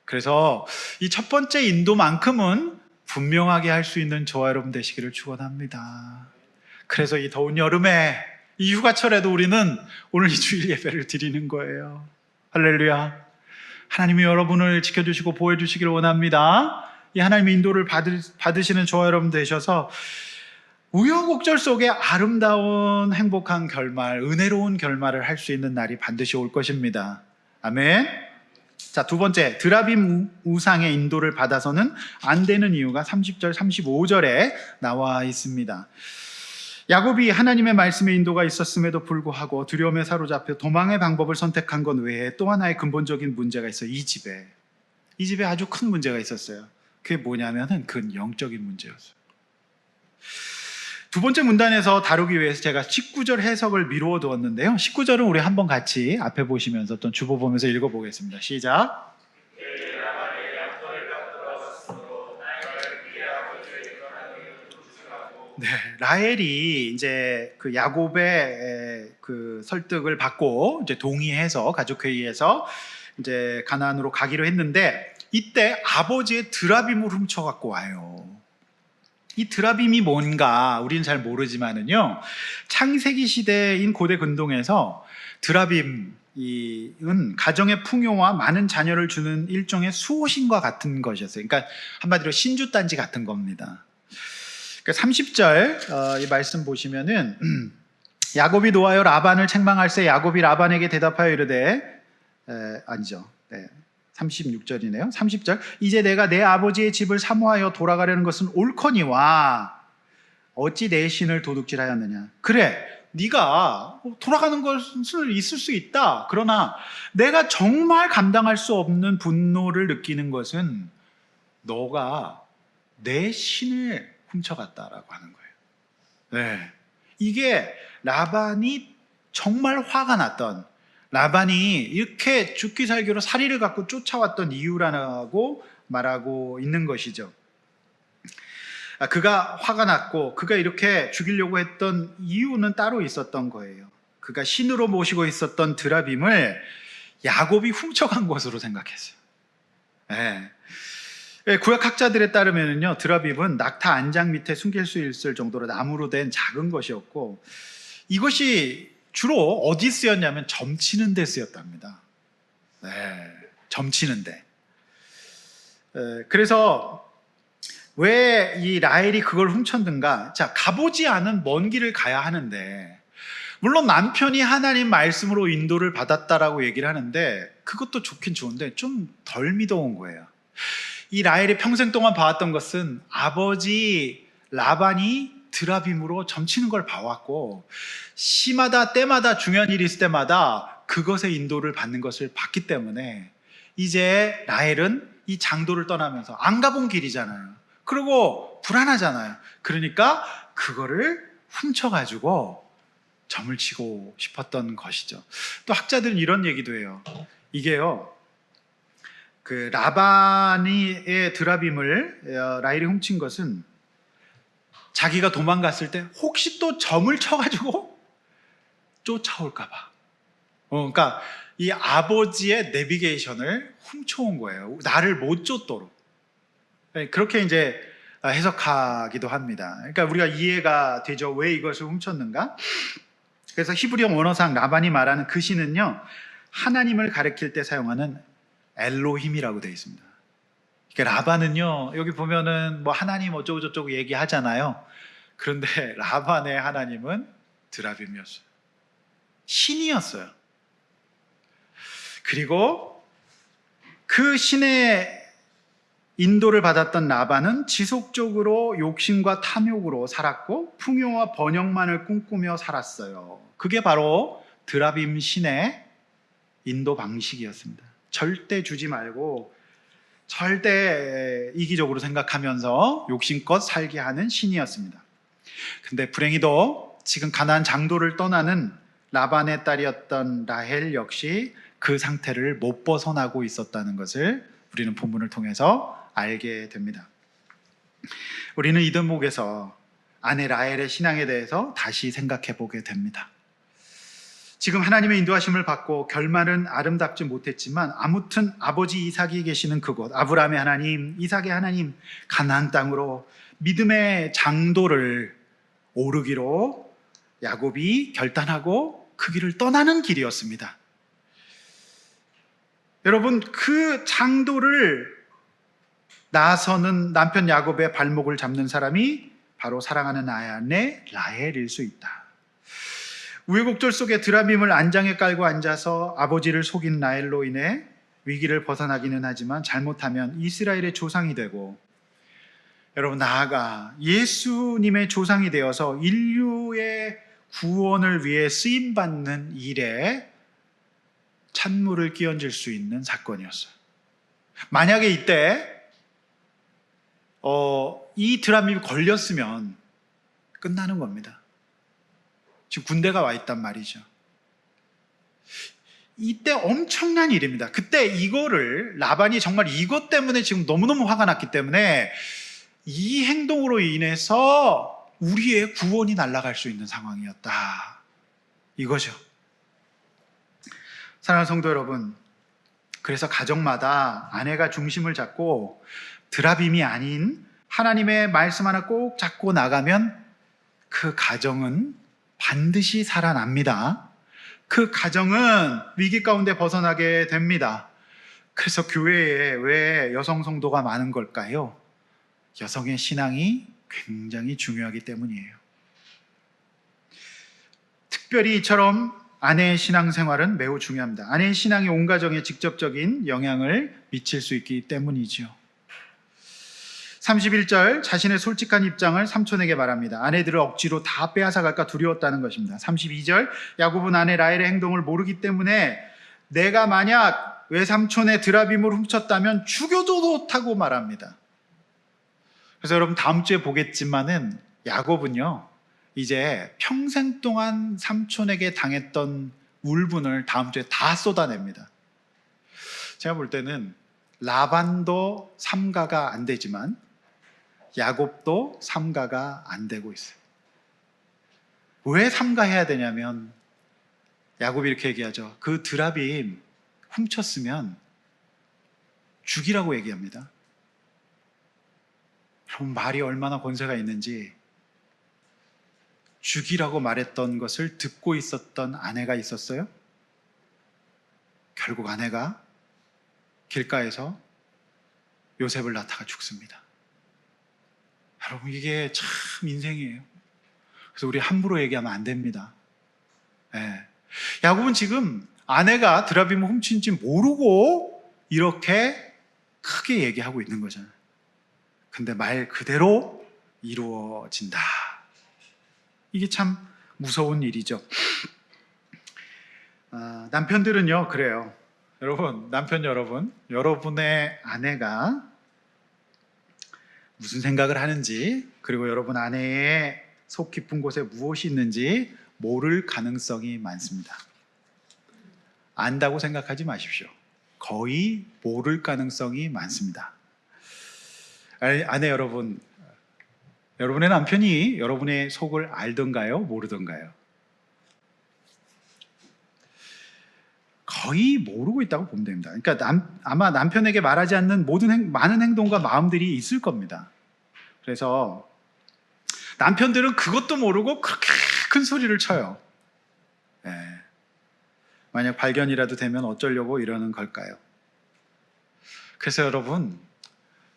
Speaker 1: 그래서 이 첫 번째 인도만큼은 분명하게 할 수 있는 저와 여러분 되시기를 축원합니다. 그래서 이 더운 여름에 이 휴가철에도 우리는 오늘 이 주일 예배를 드리는 거예요. 할렐루야. 하나님이 여러분을 지켜주시고 보호해주시기를 원합니다. 이 하나님의 인도를 받으시는 저와 여러분 되셔서 우여곡절 속에 아름다운 행복한 결말, 은혜로운 결말을 할 수 있는 날이 반드시 올 것입니다. 아멘. 자, 두 번째, 드라빔 우상의 인도를 받아서는 안 되는 이유가 30절, 35절에 나와 있습니다. 야곱이 하나님의 말씀의 인도가 있었음에도 불구하고 두려움에 사로잡혀 도망의 방법을 선택한 것 외에 또 하나의 근본적인 문제가 있어요. 이 집에 아주 큰 문제가 있었어요. 그게 뭐냐면은 그건 영적인 문제였어요. 두 번째 문단에서 다루기 위해서 제가 19절 해석을 미루어 두었는데요. 19절은 우리 한번 같이 앞에 보시면서 또 주보 보면서 읽어보겠습니다. 시작. 네, 라헬이 이제 그 야곱의 그 설득을 받고 이제 동의해서 가족회의에서 이제 가나안으로 가기로 했는데 이때 아버지의 드라빔을 훔쳐 갖고 와요. 이 드라빔이 뭔가 우리는 잘 모르지만은요, 창세기 시대인 고대 근동에서 드라빔은 가정의 풍요와 많은 자녀를 주는 일종의 수호신과 같은 것이었어요. 그러니까 한마디로 신주단지 같은 겁니다. 그러니까 30절 이 말씀 보시면은 야곱이 노하여 라반을 책망할세 야곱이 라반에게 대답하여 이르되 아니죠. 네. 36절이네요. 30절. 이제 내가 내 아버지의 집을 사모하여 돌아가려는 것은 옳거니와 어찌 내 신을 도둑질하였느냐. 그래, 네가 돌아가는 것은 있을 수 있다. 그러나 내가 정말 감당할 수 없는 분노를 느끼는 것은 너가 내 신을 훔쳐갔다라고 하는 거예요. 네. 이게 라반이 정말 화가 났던, 라반이 이렇게 죽기 살기로 사리를 갖고 쫓아왔던 이유라고 말하고 있는 것이죠. 그가 화가 났고 그가 이렇게 죽이려고 했던 이유는 따로 있었던 거예요. 그가 신으로 모시고 있었던 드라빔을 야곱이 훔쳐간 것으로 생각했어요. 네. 구약학자들에 따르면요, 드라빔은 낙타 안장 밑에 숨길 수 있을 정도로 나무로 된 작은 것이었고 이것이 주로 어디 쓰였냐면 점치는 데 쓰였답니다. 네, 점치는 데. 그래서 왜 이 라헬이 그걸 훔쳤는가? 자, 가보지 않은 먼 길을 가야 하는데, 물론 남편이 하나님 말씀으로 인도를 받았다라고 얘기를 하는데 그것도 좋긴 좋은데 좀 덜 믿어온 거예요. 이 라헬이 평생 동안 봐왔던 것은 아버지 라반이 드라빔으로 점치는 걸 봐왔고, 시마다 때마다 중요한 일이 있을 때마다 그것의 인도를 받는 것을 봤기 때문에 이제 라헬은 이 장도를 떠나면서 안 가본 길이잖아요. 그리고 불안하잖아요. 그러니까 그거를 훔쳐가지고 점을 치고 싶었던 것이죠. 또 학자들은 이런 얘기도 해요. 이게요, 그 라반의 드라빔을 라헬이 훔친 것은 자기가 도망갔을 때 혹시 또 점을 쳐가지고 쫓아올까봐. 그러니까 이 아버지의 내비게이션을 훔쳐온 거예요. 나를 못 쫓도록. 그렇게 이제 해석하기도 합니다. 그러니까 우리가 이해가 되죠. 왜 이것을 훔쳤는가? 그래서 히브리어 원어상 라반이 말하는 그 시는요, 하나님을 가리킬 때 사용하는 엘로힘이라고 되어 있습니다. 그러니까 라반은요, 여기 보면은 뭐 하나님 어쩌고 저쩌고 얘기하잖아요. 그런데 라반의 하나님은 드라빔이었어요. 신이었어요. 그리고 그 신의 인도를 받았던 라반은 지속적으로 욕심과 탐욕으로 살았고 풍요와 번영만을 꿈꾸며 살았어요. 그게 바로 드라빔 신의 인도 방식이었습니다. 절대 주지 말고 절대 이기적으로 생각하면서 욕심껏 살게 하는 신이었습니다. 근데 불행히도 지금 가나안 장도를 떠나는 라반의 딸이었던 라헬 역시 그 상태를 못 벗어나고 있었다는 것을 우리는 본문을 통해서 알게 됩니다. 우리는 이 대목에서 아내 라헬의 신앙에 대해서 다시 생각해 보게 됩니다. 지금 하나님의 인도하심을 받고 결말은 아름답지 못했지만 아무튼 아버지 이삭이 계시는 그곳, 아브라함의 하나님, 이삭의 하나님, 가나안 땅으로 믿음의 장도를 오르기로 야곱이 결단하고 그 길을 떠나는 길이었습니다. 여러분, 그 장도를 나서는 남편 야곱의 발목을 잡는 사람이 바로 사랑하는 아내 라헬일 수 있다. 우여곡절 속에 드라빔을 안장에 깔고 앉아서 아버지를 속인 라헬로 인해 위기를 벗어나기는 하지만 잘못하면 이스라엘의 조상이 되고, 여러분 나아가 예수님의 조상이 되어서 인류의 구원을 위해 쓰임받는 일에 찬물을 끼얹을 수 있는 사건이었어요. 만약에 이때 이 드라빔이 걸렸으면 끝나는 겁니다. 지금 군대가 와 있단 말이죠. 이때 엄청난 일입니다. 그때 이거를 라반이 정말 이것 때문에 지금 너무너무 화가 났기 때문에 이 행동으로 인해서 우리의 구원이 날아갈 수 있는 상황이었다, 이거죠. 사랑하는 성도 여러분, 그래서 가정마다 아내가 중심을 잡고 드라빔이 아닌 하나님의 말씀 하나 꼭 잡고 나가면 그 가정은 반드시 살아납니다. 그 가정은 위기 가운데 벗어나게 됩니다. 그래서 교회에 왜 여성 성도가 많은 걸까요? 여성의 신앙이 굉장히 중요하기 때문이에요. 특별히 이처럼 아내의 신앙생활은 매우 중요합니다. 아내의 신앙이 온 가정에 직접적인 영향을 미칠 수 있기 때문이죠. 31절, 자신의 솔직한 입장을 삼촌에게 말합니다. 아내들을 억지로 다 빼앗아갈까 두려웠다는 것입니다. 32절, 야곱은 아내 라헬의 행동을 모르기 때문에 내가 만약 외삼촌의 드라빔을 훔쳤다면 죽여도 좋다고 말합니다. 그래서 여러분 다음 주에 보겠지만은 야곱은요, 이제 평생 동안 삼촌에게 당했던 울분을 다음 주에 다 쏟아냅니다. 제가 볼 때는 라반도 삼가가 안 되지만 야곱도 삼가가 안 되고 있어요. 왜 삼가해야 되냐면 야곱이 이렇게 얘기하죠. 그 드라빔 훔쳤으면 죽이라고 얘기합니다. 여러분 말이 얼마나 권세가 있는지, 죽이라고 말했던 것을 듣고 있었던 아내가 있었어요. 결국 아내가 길가에서 요셉을 낳다가 죽습니다. 여러분, 이게 참 인생이에요. 그래서 우리 함부로 얘기하면 안 됩니다. 예. 야곱은 지금 아내가 드라빔을 훔친지 모르고 이렇게 크게 얘기하고 있는 거잖아요. 근데 말 그대로 이루어진다. 이게 참 무서운 일이죠. 남편들은요, 그래요. 여러분, 남편 여러분, 여러분의 아내가 무슨 생각을 하는지, 그리고 여러분 아내의 속 깊은 곳에 무엇이 있는지 모를 가능성이 많습니다. 안다고 생각하지 마십시오. 거의 모를 가능성이 많습니다. 아내 여러분, 여러분의 남편이 여러분의 속을 알던가요? 모르던가요? 거의 모르고 있다고 보면 됩니다. 그러니까 아마 남편에게 말하지 않는 많은 행동과 마음들이 있을 겁니다. 그래서 남편들은 그것도 모르고 그렇게 큰 소리를 쳐요. 네. 만약 발견이라도 되면 어쩌려고 이러는 걸까요? 그래서 여러분,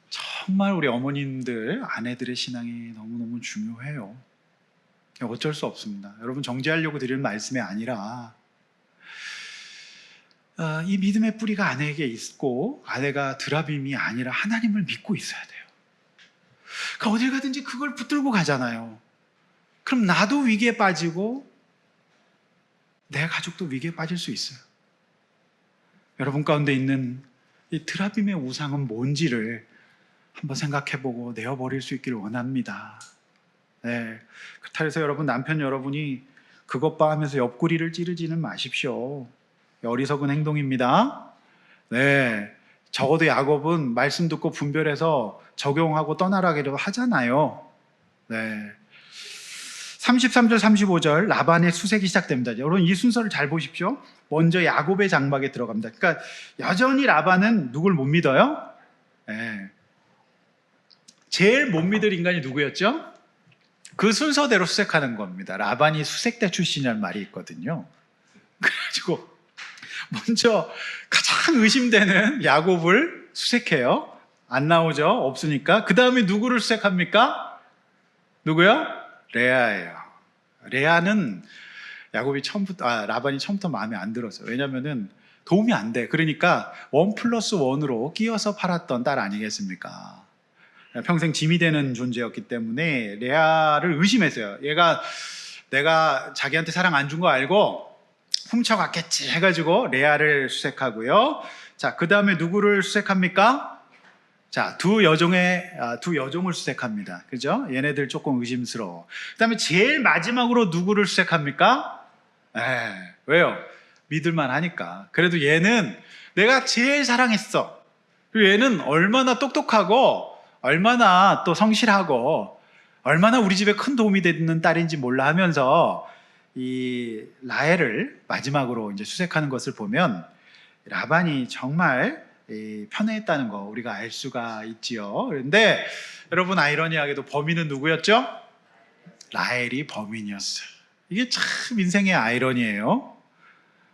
Speaker 1: 정말 우리 어머님들, 아내들의 신앙이 너무너무 중요해요. 어쩔 수 없습니다. 여러분, 정죄하려고 드리는 말씀이 아니라 이 믿음의 뿌리가 아내에게 있고 아내가 드라빔이 아니라 하나님을 믿고 있어야 돼요. 그러니까 어딜 가든지 그걸 붙들고 가잖아요. 그럼 나도 위기에 빠지고 내 가족도 위기에 빠질 수 있어요. 여러분 가운데 있는 이 드라빔의 우상은 뭔지를 한번 생각해보고 내어버릴 수 있기를 원합니다. 네. 그래서 여러분, 남편 여러분이 그것 봐 하면서 옆구리를 찌르지는 마십시오. 어리석은 행동입니다. 네. 적어도 야곱은 말씀 듣고 분별해서 적용하고 떠나라기도 하잖아요. 네. 33절 35절 라반의 수색이 시작됩니다. 여러분, 이 순서를 잘 보십시오. 먼저 야곱의 장막에 들어갑니다. 그러니까 여전히 라반은 누굴 못 믿어요? 네. 제일 못 믿을 인간이 누구였죠? 그 순서대로 수색하는 겁니다. 라반이 수색대 출신이라는 말이 있거든요. 그래가지고 먼저 가장 의심되는 야곱을 수색해요. 안 나오죠? 없으니까. 그 다음에 누구를 수색합니까? 누구요? 레아예요. 레아는 라반이 처음부터 마음에 안 들었어요. 왜냐면은 도움이 안 돼. 그러니까 1+1으로 끼워서 팔았던 딸 아니겠습니까? 평생 짐이 되는 존재였기 때문에 레아를 의심했어요. 얘가 내가 자기한테 사랑 안 준 거 알고 훔쳐갔겠지 해가지고 레아를 수색하고요. 자, 그 다음에 누구를 수색합니까? 자, 두 여종을 수색합니다. 그죠? 얘네들 조금 의심스러워. 그 다음에 제일 마지막으로 누구를 수색합니까? 왜요? 믿을만 하니까. 그래도 얘는 내가 제일 사랑했어. 그리고 얘는 얼마나 똑똑하고 얼마나 또 성실하고 얼마나 우리 집에 큰 도움이 되는 딸인지 몰라 하면서 이 라헬을 마지막으로 이제 수색하는 것을 보면 라반이 정말 편애했다는 거 우리가 알 수가 있지요. 그런데 여러분, 아이러니하게도 범인은 누구였죠? 라헬이 범인이었어요. 이게 참 인생의 아이러니예요.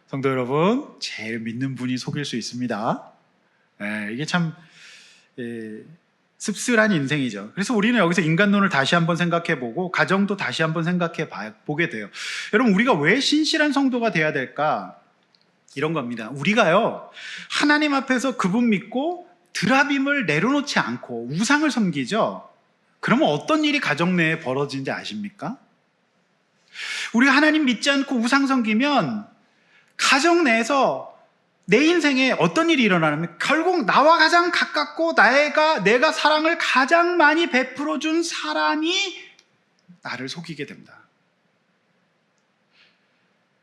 Speaker 1: 성도 여러분, 제일 믿는 분이 속일 수 있습니다. 이게 참 씁쓸한 인생이죠. 그래서 우리는 여기서 인간론을 다시 한번 생각해보고 가정도 다시 한번 생각해보게 돼요. 여러분, 우리가 왜 신실한 성도가 돼야 될까? 이런 겁니다. 우리가요, 하나님 앞에서 그분 믿고 드라빔을 내려놓지 않고 우상을 섬기죠. 그러면 어떤 일이 가정 내에 벌어지는지 아십니까? 우리가 하나님 믿지 않고 우상 섬기면 가정 내에서 내 인생에 어떤 일이 일어나냐면 결국 나와 가장 가깝고 내가 사랑을 가장 많이 베풀어준 사람이 나를 속이게 됩니다.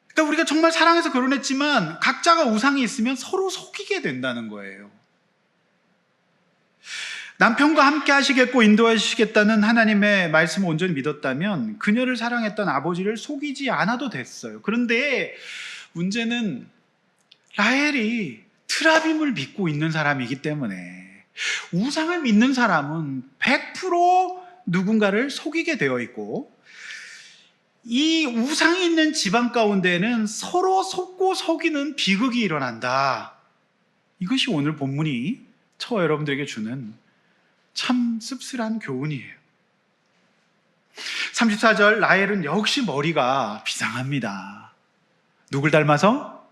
Speaker 1: 그러니까 우리가 정말 사랑해서 결혼했지만 각자가 우상이 있으면 서로 속이게 된다는 거예요. 남편과 함께 하시겠고 인도하시겠다는 하나님의 말씀을 온전히 믿었다면 그녀를 사랑했던 아버지를 속이지 않아도 됐어요. 그런데 문제는 라헬이 트라빔을 믿고 있는 사람이기 때문에 우상을 믿는 사람은 100% 누군가를 속이게 되어 있고 이 우상이 있는 집안 가운데는 서로 속고 속이는 비극이 일어난다. 이것이 오늘 본문이 저와 여러분들에게 주는 참 씁쓸한 교훈이에요. 34절, 라헬은 역시 머리가 비상합니다. 누굴 닮아서?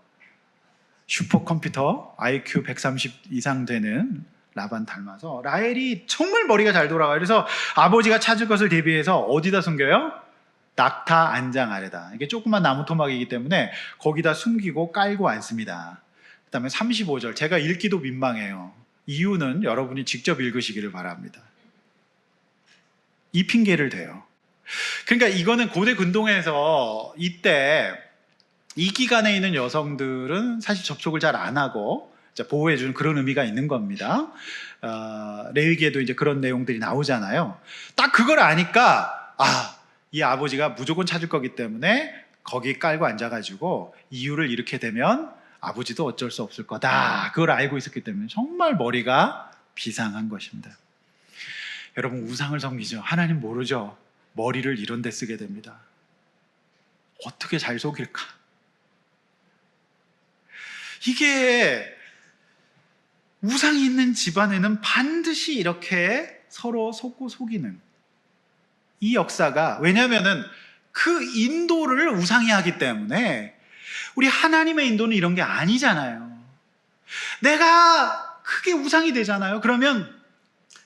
Speaker 1: 슈퍼컴퓨터 IQ 130 이상 되는 라반 닮아서 라헬이 정말 머리가 잘 돌아가요. 그래서 아버지가 찾을 것을 대비해서 어디다 숨겨요? 낙타 안장 아래다. 이게 조그만 나무 토막이기 때문에 거기다 숨기고 깔고 앉습니다. 그 다음에 35절, 제가 읽기도 민망해요. 이유는 여러분이 직접 읽으시기를 바랍니다. 이 핑계를 대요. 그러니까 이거는 고대 근동에서 이때 이 기간에 있는 여성들은 사실 접촉을 잘 안 하고 보호해주는 그런 의미가 있는 겁니다. 레위기에도 이제 그런 내용들이 나오잖아요. 딱 그걸 아니까 이 아버지가 무조건 찾을 거기 때문에 거기 깔고 앉아가지고 이유를 이렇게 되면 아버지도 어쩔 수 없을 거다. 그걸 알고 있었기 때문에 정말 머리가 비상한 것입니다. 여러분, 우상을 섬기죠. 하나님 모르죠. 머리를 이런 데 쓰게 됩니다. 어떻게 잘 속일까? 이게 우상이 있는 집안에는 반드시 이렇게 서로 속고 속이는 이 역사가, 왜냐하면 그 인도를 우상이 하기 때문에 우리 하나님의 인도는 이런 게 아니잖아요. 내가 크게 우상이 되잖아요. 그러면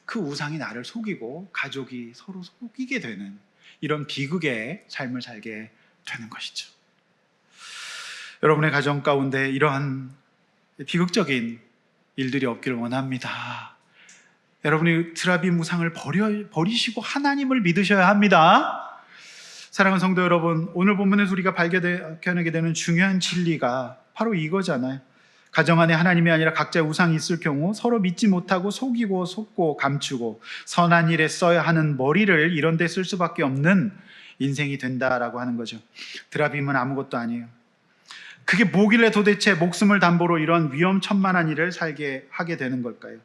Speaker 1: 그 우상이 나를 속이고 가족이 서로 속이게 되는 이런 비극의 삶을 살게 되는 것이죠. 여러분의 가정 가운데 이러한 비극적인 일들이 없기를 원합니다. 여러분이 드라빔 우상을 버리시고 하나님을 믿으셔야 합니다. 사랑하는 성도 여러분, 오늘 본문에서 우리가 발견하게 되는 중요한 진리가 바로 이거잖아요. 가정 안에 하나님이 아니라 각자의 우상이 있을 경우 서로 믿지 못하고 속이고 속고 감추고 선한 일에 써야 하는 머리를 이런 데 쓸 수밖에 없는 인생이 된다라고 하는 거죠. 드라빔은 아무것도 아니에요. 그게 뭐길래 도대체 목숨을 담보로 이런 위험천만한 일을 살게 하게 되는 걸까요?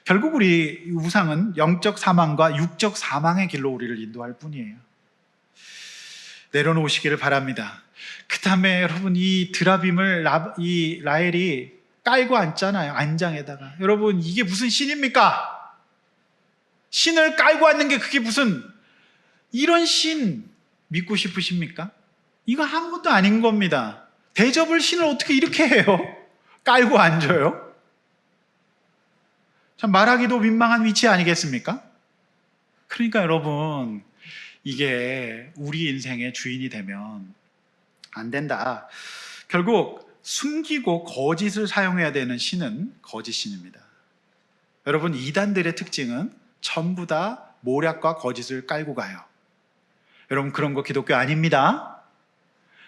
Speaker 1: 결국 우리 우상은 영적 사망과 육적 사망의 길로 우리를 인도할 뿐이에요. 내려놓으시기를 바랍니다. 그 다음에 여러분, 이 드라빔을 이 라헬이 깔고 앉잖아요. 안장에다가. 여러분, 이게 무슨 신입니까? 신을 깔고 앉는 게 그게 무슨, 이런 신 믿고 싶으십니까? 이거 아무것도 아닌 겁니다. 대접을 신을 어떻게 이렇게 해요? 깔고 앉아요? 참 말하기도 민망한 위치 아니겠습니까? 그러니까 여러분, 이게 우리 인생의 주인이 되면 안 된다. 결국 숨기고 거짓을 사용해야 되는 신은 거짓 신입니다. 여러분, 이단들의 특징은 전부 다 모략과 거짓을 깔고 가요. 여러분, 그런 거 기독교 아닙니다.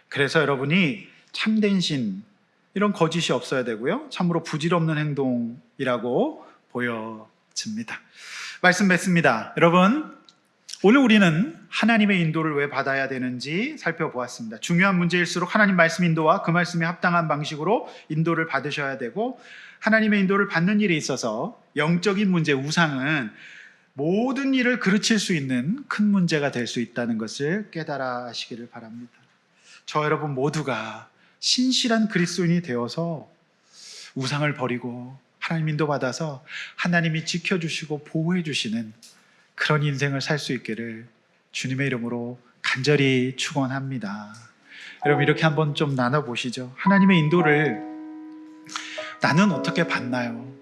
Speaker 1: 그래서 여러분이 참된 신, 이런 거짓이 없어야 되고요. 참으로 부질없는 행동이라고 보여집니다. 말씀 맺습니다. 여러분, 오늘 우리는 하나님의 인도를 왜 받아야 되는지 살펴보았습니다. 중요한 문제일수록 하나님 말씀 인도와 그 말씀에 합당한 방식으로 인도를 받으셔야 되고, 하나님의 인도를 받는 일에 있어서 영적인 문제, 우상은 모든 일을 그르칠 수 있는 큰 문제가 될 수 있다는 것을 깨달아 하시기를 바랍니다. 저 여러분 모두가 신실한 그리스도인이 되어서 우상을 버리고 하나님 인도받아서 하나님이 지켜주시고 보호해주시는 그런 인생을 살 수 있기를 주님의 이름으로 간절히 축원합니다. 여러분, 이렇게 한번 좀 나눠보시죠. 하나님의 인도를 나는 어떻게 받나요?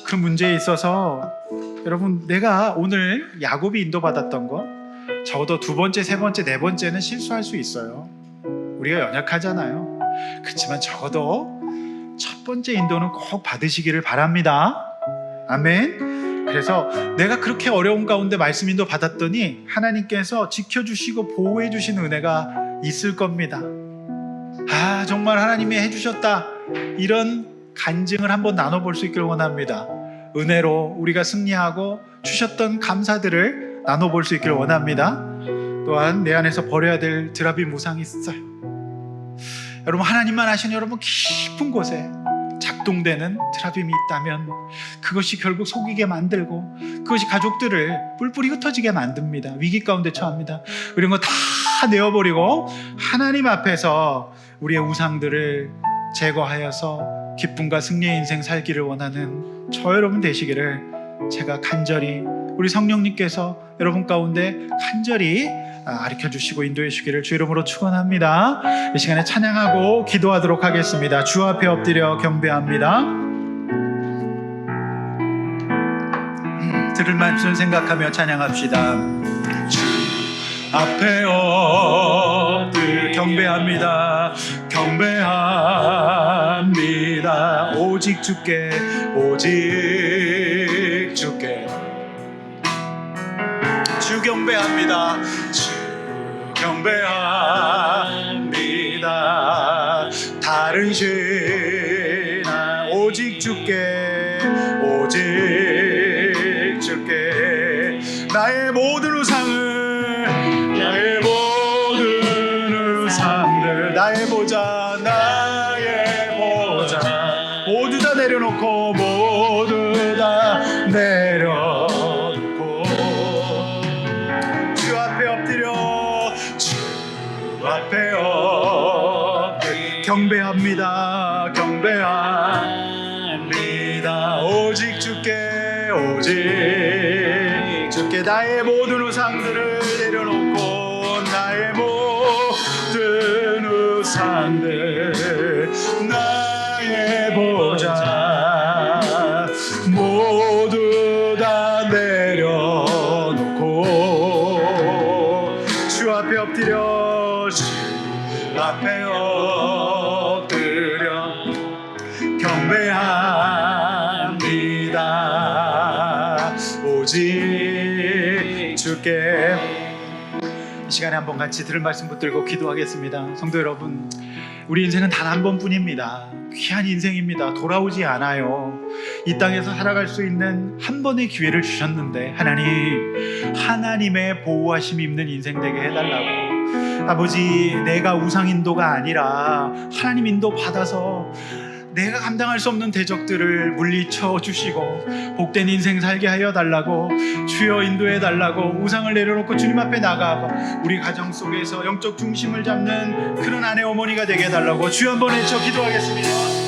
Speaker 1: 그 문제에 있어서 여러분, 내가 오늘 야곱이 인도받았던 거 적어도 두 번째, 세 번째, 네 번째는 실수할 수 있어요. 우리가 연약하잖아요. 그렇지만 적어도 첫 번째 인도는 꼭 받으시기를 바랍니다. 아멘. 그래서 내가 그렇게 어려운 가운데 말씀 인도 받았더니 하나님께서 지켜주시고 보호해주시는 은혜가 있을 겁니다. 정말 하나님이 해주셨다, 이런 간증을 한번 나눠볼 수 있기를 원합니다. 은혜로 우리가 승리하고 주셨던 감사들을 나눠볼 수 있기를 원합니다. 또한 내 안에서 버려야 될 드라빔 우상이 있어요. 여러분, 하나님만 아시는 여러분 깊은 곳에 자꾸 작동되는 트라빔이 있다면 그것이 결국 속이게 만들고 그것이 가족들을 뿔뿔이 흩어지게 만듭니다. 위기 가운데 처합니다. 이런 거 다 내어버리고 하나님 앞에서 우리의 우상들을 제거하여서 기쁨과 승리의 인생 살기를 원하는 저 여러분 되시기를 제가 간절히, 우리 성령님께서 여러분 가운데 간절히 가르쳐 주시고 인도해 주시기를 주 이름으로 축원합니다. 이 시간에 찬양하고 기도하도록 하겠습니다. 주 앞에 엎드려 경배합니다. 들을 말씀 생각하며 찬양합시다. 주 앞에 엎드려 경배합니다. 경배합니다. 오직 주께, 오직 주께. 주 경배합니다. 주 경배합니다. 다른 신아 오직 주께, 오직 주께. 나의 모든 우상을, 나의 모든 우상들, 나의 보좌, 나의 보좌 모두 다 내려놓고, 모두 다 내려놓고 주 앞에 엎드려, 주 앞에 엎드려 경배합니다. 경배합니다. 오직 주께, 오직 주께. 나의 모든 우상들을 내려놓고, 나의 모든 우상들, 나의 보좌 모두 다 내려놓고 주 앞에 엎드려, 주 앞에 엎드려 경배합니다. 오직 주께. 이 시간에 한번 같이 들을 말씀 붙들고 기도하겠습니다. 성도 여러분, 우리 인생은 단 한 번뿐입니다. 귀한 인생입니다. 돌아오지 않아요. 이 땅에서 살아갈 수 있는 한 번의 기회를 주셨는데 하나님의 보호하심이 있는 인생 되게 해달라고. 아버지, 내가 우상 인도가 아니라 하나님 인도 받아서 내가 감당할 수 없는 대적들을 물리쳐 주시고 복된 인생 살게 하여 달라고, 주여 인도해 달라고. 우상을 내려놓고 주님 앞에 나가 우리 가정 속에서 영적 중심을 잡는 그런 아내 어머니가 되게 해달라고 주여 한번 외쳐 기도하겠습니다.